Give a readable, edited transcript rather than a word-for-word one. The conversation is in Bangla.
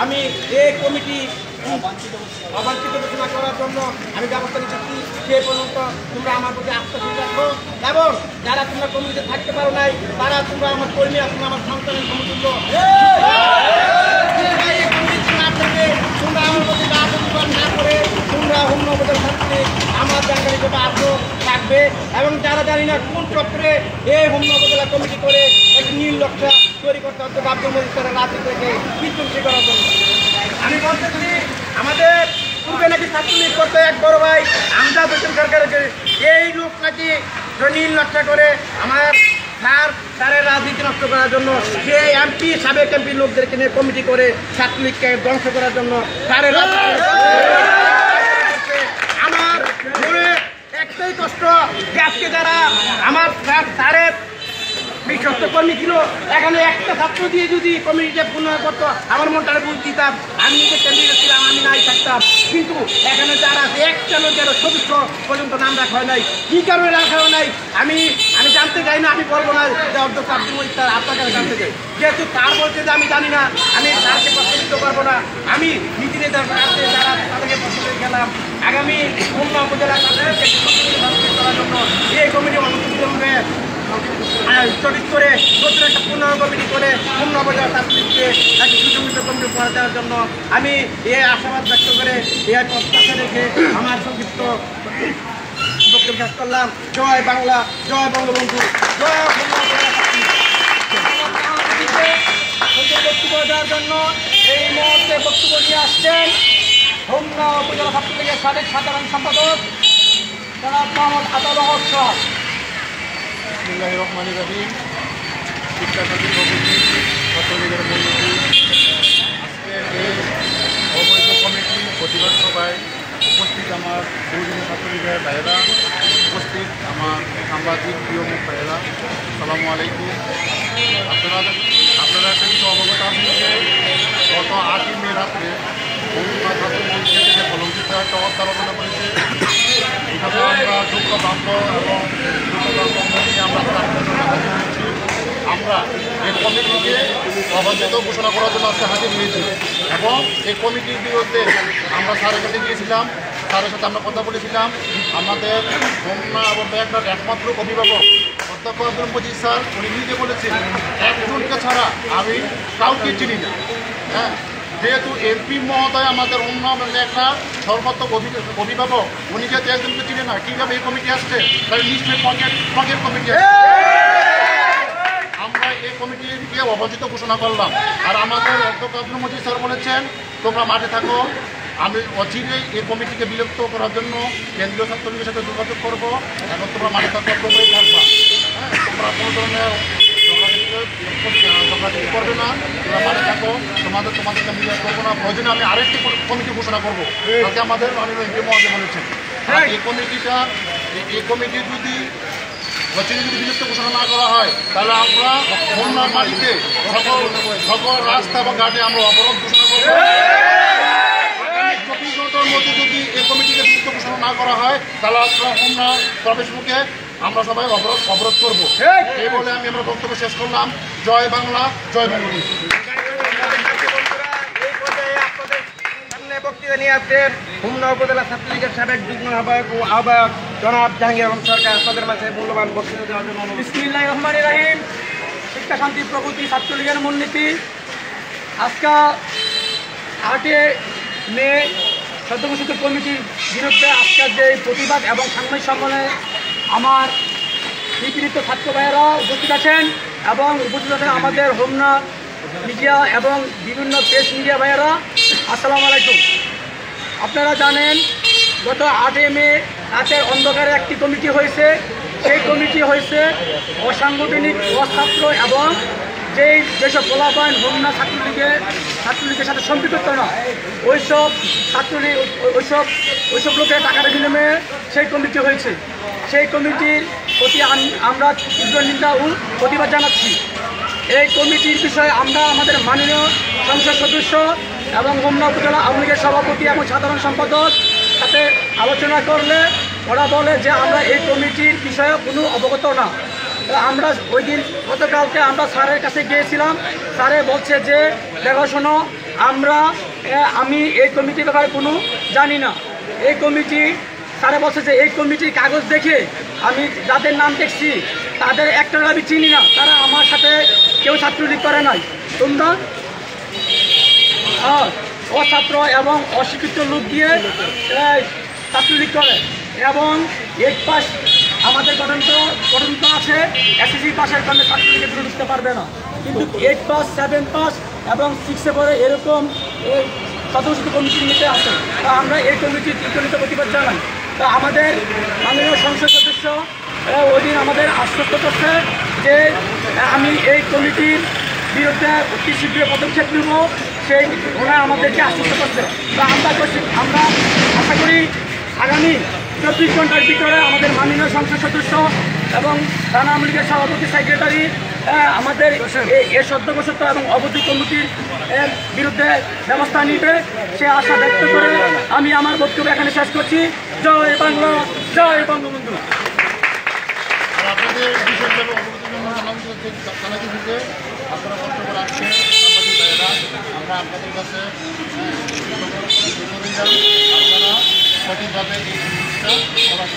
আমি এই কমিটি অবাঞ্ছিত ঘোষণা করার জন্য আমি ব্যবস্থা নিচ্ছি। সে পর্যন্ত তোমরা আমার প্রতি আত্মবিশ্বাস রাখো এবং যারা তোমরা কমিটিতে থাকতে পারো নাই তারা তোমরা আমার কর্মী আসলে আমার সন্তানের সমতুল্য। তোমরা আমার প্রতি আত্মবিশ্বাস না করে তোমরা অন্য উপজেলা ছাত্রলীগ আমার জায়গায় যেটা আগ্রহ থাকবে এবং যারা জানি না কোন চক্রে এই হোমনা উপজেলা কমিটি করে একটি নীল লক্ষ্য তৈরি করতে হচ্ছে আব্দুল মজিদ স্যারের রাজনীতি থেকে বিধ্বংসী করার জন্য। আমি বলতেছি আমাদের পূর্বে নাকি ছাত্রলীগ করতে এক বড় ভাই আমজাদ হোসেন সরকারের এই লোক নাকি নীল নকশা করে আমার স্যারের রাজনীতি নষ্ট করার জন্য যে এমপি সাবেক এমপি লোকদেরকে নিয়ে কমিটি করে ছাত্রলীগকে ধ্বংস করার জন্য স্যারের আমার মনে একটাই কষ্ট যে আজকে যারা আমার স্যারের বিশ্বস্ত কর্মী ছিল এখানে একটা ছাত্র দিয়ে যদি কমিটিতে পুনরায় করতো আমার মনটারে বুঝ দিতাম আমি নিজে ক্যান্ডিডেট ছিলাম আমি নাই থাকতাম। কিন্তু এখানে যারা আছে একটা লোকের সদস্য পর্যন্ত নাম রাখা হয় নাই। কী কারণে রাখা হয় নাই আমি জানতে চাই না, আমি বলবো না যে অধ্যক্ষ আব্দুল মজিদ স্যার আপনার কাছে জানতে চাই। যেহেতু তার বলছে যে আমি জানি না আমি তারকে প্রশ্নিত করবো না। আমি মিটিংয়ে যারা তাদেরকে প্রশ্ন গেলাম আগামী হোমনা উপজেলা করার জন্য এই কমিটি অনুমোদনে চরিত করে নতুন একটা পুনঃ কমিটি করে হোমনা উপজেলা ছাত্রলীগকে একটি সুসংগঠিত কমিটি উপহার দেওয়ার জন্য আমি এই আশাবাদ ব্যক্ত করে এই প্রত্যাশা রেখে আমার সংক্ষিপ্ত বক্তব্য শেষ করলাম। জয় বাংলা, জয় বঙ্গবন্ধু, জয় হোমনা উপজেলা বক্তব্য দেওয়ার জন্য এই মুহূর্তে বক্তব্য নিয়ে আসছেন হোমনা উপজেলা ছাত্রলীগের সাবেক সাধারণ সম্পাদক জনাব মোহাম্মদ আতাউল হক সাহেব। বিসমিল্লাহির রহমানির রহিম। শিক্ষাসাথী কমিটি ছাত্রলীগের মূলনীতি আজকে এই অবৈধ কমিটি প্রতিবাদ সভায় উপস্থিত আমার বহুদিন ছাত্রলীগের ভাইয়েরা, উপস্থিত আমার সাংবাদিক প্রিয় মুখ ভাইয়েরা, আসসালামু আলাইকুম। আপনারা একটা কিছু অবগত আছেন যে গত 8ই মে রাত্রে হোমনা ছাত্রলীগ থেকে কলঙ্কিত একটা অবতারণা করেছে। এখানে আমরা দুঃখপ্রাপ্ত এবং আমরা এই কমিটিকে অবাঞ্ছিত ঘোষণা করার জন্য আজকে হাজির হয়েছি এবং এই কমিটির বিরুদ্ধে আমরা স্যারের কাছে গিয়েছিলাম। স্যারের সাথে আমরা কথা বলেছিলাম। আমাদের হোমনা এবং ব্যাংকের একমাত্র অভিভাবক অধ্যক্ষ আব্দুল মজিদ স্যার উনি নিজে বলেছেন একজনকে ছাড়া আমি কাউকে চিনি না। হ্যাঁ, যেহেতু এমপি মহোদয় আমাদের হোমনা একটা সর্বাত্মক অভিভাবক, উনি যেহেতু একজনকে চিনে না কীভাবে এই কমিটি আসছে তাহলে নিশ্চয়ই পকেট কমিটি আসছে। আমরা এই কমিটিকে অবাঞ্ছিত ঘোষণা করলাম। আর আমাদের অধ্যক্ষ আব্দুল মজিদ স্যার বলেছেন তোমরা মাঠে থাকো, আমি অচিরেই এই কমিটিকে বিলুপ্ত করার জন্য কেন্দ্রীয় ছাত্রলীগের সাথে যোগাযোগ করবো এবং তোমরা মাঠে থাকো, তোমরাই থাকবা। হ্যাঁ, তোমরা কোনো ধরনের যোগাযোগ করবে না, তোমরা মাঠে থাকো, তোমাদেরকে আমি করবো না। প্রয়োজনে আমি আরেকটি কমিটি ঘোষণা করবো, তাতে আমাদের মাননীয় এমপি মহোদয় বলেছেন। এই কমিটি যদি বিলুপ্ত ঘোষণা না করা হয় তাহলে আমরা হোমনার মাটিতে সকল রাস্তা এবং ঘাটে আমরা অবরোধ ঘোষণা করবো। 24 ঘন্টার মধ্যে যদি এই কমিটিকে বিলুপ্ত ঘোষণা না করা হয় তাহলে আমরা হোমনার প্রবেশ মুখে আমরা সবাই অবরোধ করবো। এই বলে আমি আমার বক্তব্য শেষ করলাম। জয় বাংলা, জয় বঙ্গবন্ধু। বক্তৃতা নিয়ে আসছেন হোমনা উপজেলা ছাত্রলীগের সাবেক যুগ্ম আহ্বায়ক ও আহ্বায়ক জনাব জাহাঙ্গীর আলম সরকার। তাদের মাঝে মূল্যবান বক্তৃতা দেওয়ার জন্য। বিসমিল্লাহির রহমানির রহিম। শিক্ষা শান্তি প্রগতি ছাত্রলীগের মূলনীতি। আজকে 8 মে সদ্যঘোষিত কমিটির বিরুদ্ধে আজকের যে প্রতিবাদ এবং সাংবাদিক সম্মেলনে আমার নিপীড়িত ছাত্র ভাইয়েরা উপস্থিত আছেন এবং উপস্থিত আছেন আমাদের হোমনা মিডিয়া এবং বিভিন্ন প্রেস মিডিয়া ভাইয়েরা। আসসালামু আলাইকুম। আপনারা জানেন গত 8 মে রাতের অন্ধকারে একটি কমিটি হয়েছে। সেই কমিটি হয়েছে অসাংগঠনিক অছাত্র এবং যেসব পোলাপাইন হোমনা ছাত্রলীগের সাথে সম্পৃক্ত না ওইসব ছাত্রলীগ ওইসব লোকের টাকার বিনিময়ে সেই কমিটি হয়েছে। সেই কমিটির প্রতি আমরা তীব্র নিন্দা ও প্রতিবাদ জানাচ্ছি। এই কমিটির বিষয়ে আমরা আমাদের মাননীয় সংসদ সদস্য এবং হোমনা উপজেলা আওয়ামী লীগের সভাপতি এবং সাধারণ সম্পাদক সাথে আলোচনা করলে ওরা বলে যে আমরা এই কমিটির বিষয়ে কোনো অবগত না। আমরা ওই দিন গতকালকে আমরা স্যারের কাছে গিয়েছিলাম। স্যারে বলছে যে দেখাশোনো আমি এই কমিটির ব্যাপারে কোনো জানি না। এই কমিটি সারা বছর যে এই কমিটির কাগজ দেখে আমি যাদের নাম দেখছি তাদের একটা আমি চিনি না, তারা আমার সাথে কেউ ছাত্রলীগ করে নাই। তোমরা অছাত্র এবং অশিক্ষিত লোক দিয়ে ছাত্রলীগ করে এবং 8 পাস আমাদের গঠন আছে, এসএসসি পাসের কারণে ছাত্রলীগের বিরুদ্ধে উঠতে পারবে না, কিন্তু 8 পাস 7 পাস এবং 6-এ পরে এরকম এই সদস্য কমিটির মধ্যে আছে। তা আমরা এই কমিটির তীর্থনিত প্রতিবাদ জানাই। তা আমাদের মাননীয় সংসদ সদস্য ওই দিন আমাদের আশ্বস্ত করছে যে আমি এই কমিটির বিরুদ্ধে অতি শীঘ্র পদক্ষেপ নেব, সেই ওনারা আমাদেরকে আশ্বস্ত করছে। তা আমরা আশা করি আগামী 24 ঘন্টার ভিতরে আমাদের মাননীয় সংসদ সদস্য এবং থানা আওয়ামী লীগের সভাপতি সেক্রেটারি আমাদের এই সদ্যঘোষিত এবং অবৈধ কমিটির বিরুদ্ধে ব্যবস্থা নিবে, সে আশা ব্যক্ত করে আমি আমার বক্তব্য এখানে শেষ করছি। জয় বাংলা, জয় বঙ্গবন্ধু। আপনাদের বিশেষভাবে অবগতির জন্য জানাতে যে আপনারা কষ্ট করে আসছেন সাংবাদিক ভাইয়েরা, আমরা আপনাদের কাছে আপনারা সঠিকভাবে এই জিনিসটা সবার